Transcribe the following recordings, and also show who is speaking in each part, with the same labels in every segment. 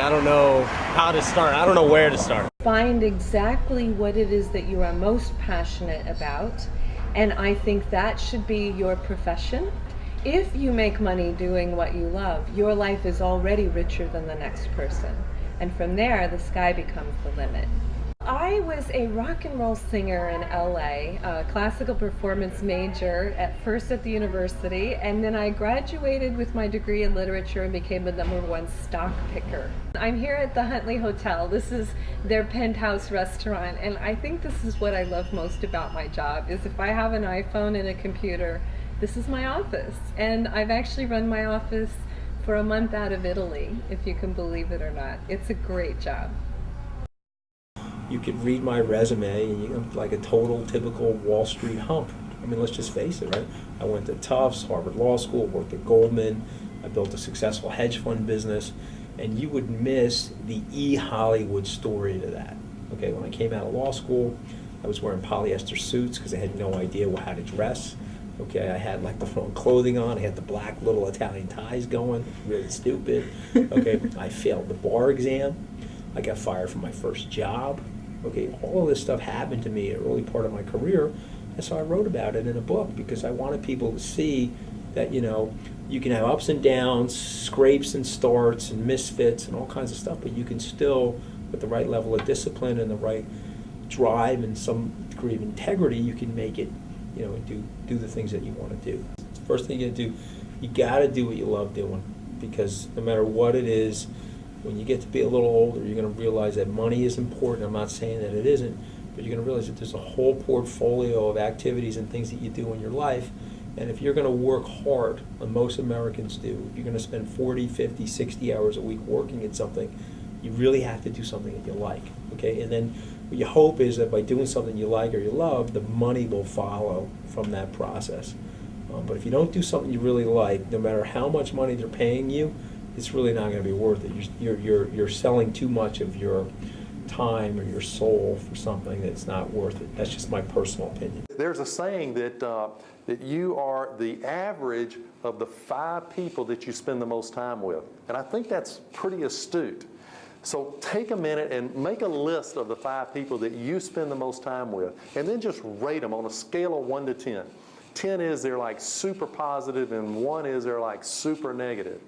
Speaker 1: I don't know how to start. I don't know where to start.
Speaker 2: Find exactly what it is that you are most passionate about, and I think that should be your profession. If you make money doing what you love, your life is already richer than the next person. And from there, the sky becomes the limit. I was a rock and roll singer in LA, a classical performance major at first at the university, and then I graduated with my degree in literature and became the #1 stock picker. I'm here at the Huntley Hotel. This is their penthouse restaurant, and I think this is what I love most about my job, is if I have an iPhone and a computer, this is my office. And I've actually run my office for a month out of Italy, if you can believe it or not. It's a great job.
Speaker 3: You could read my resume and I'm like a total typical Wall Street hump. I mean, let's just face it, right? I went to Tufts, Harvard Law School, worked at Goldman, I built a successful hedge fund business, and you would miss the Hollywood story to that. Okay, when I came out of law school, I was wearing polyester suits because I had no idea how to dress. Okay, I had like the wrong clothing on, I had the black little Italian ties going, really stupid. Okay, I failed the bar exam, I got fired from my first job. Okay, all of this stuff happened to me in the early part of my career, and so I wrote about it in a book because I wanted people to see that, you can have ups and downs, scrapes and starts and misfits and all kinds of stuff, but you can still, with the right level of discipline and the right drive and some degree of integrity, you can make it, and do the things that you want to do. First thing you gotta do, you gotta do what you love doing, because no matter what it is, when you get to be a little older, you're going to realize that money is important. I'm not saying that it isn't, but you're going to realize that there's a whole portfolio of activities and things that you do in your life. And if you're going to work hard, and most Americans do, if you're going to spend 40, 50, 60 hours a week working at something, you really have to do something that you like. Okay? And then what you hope is that by doing something you like or you love, the money will follow from that process. But if you don't do something you really like, no matter how much money they're paying you, it's really not going to be worth it. You're selling too much of your time or your soul for something that's not worth it. That's just my personal opinion.
Speaker 4: There's a saying that you are the average of the 5 people that you spend the most time with. And I think that's pretty astute. So take a minute and make a list of the 5 people that you spend the most time with, and then just rate them on a scale of 1 to 10. 10 is they're like super positive, and 1 is they're like super negative.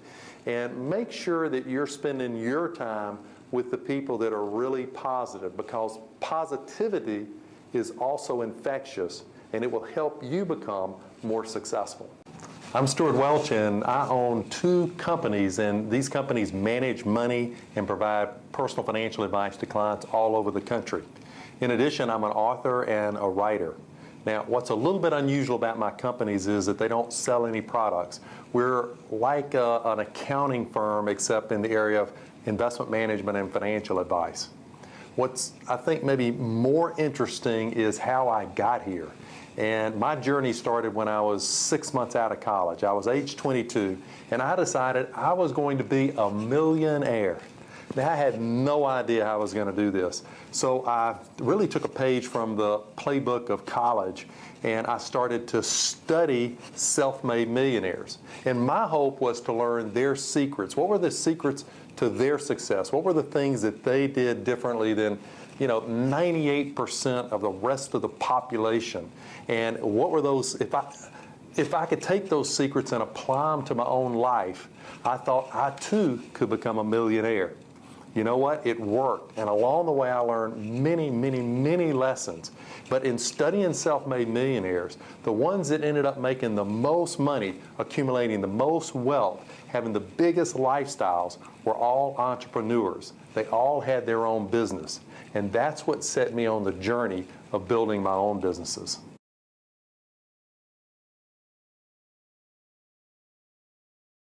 Speaker 4: And make sure that you're spending your time with the people that are really positive, because positivity is also infectious, and it will help you become more successful. I'm Stuart Welch, and I own 2 companies, and these companies manage money and provide personal financial advice to clients all over the country. In addition, I'm an author and a writer. Now, what's a little bit unusual about my companies is that they don't sell any products. We're like an accounting firm, except in the area of investment management and financial advice. What's, I think, maybe more interesting is how I got here. And my journey started when I was 6 months out of college. I was age 22, and I decided I was going to be a millionaire. Now, I had no idea how I was going to do this. So I really took a page from the playbook of college, and I started to study self-made millionaires. And my hope was to learn their secrets. What were the secrets to their success? What were the things that they did differently than 98% of the rest of the population? And what were those, if I could take those secrets and apply them to my own life, I thought I too could become a millionaire. You know what? It worked. And along the way, I learned many, many, many lessons. But in studying self-made millionaires, the ones that ended up making the most money, accumulating the most wealth, having the biggest lifestyles, were all entrepreneurs. They all had their own business. And that's what set me on the journey of building my own businesses.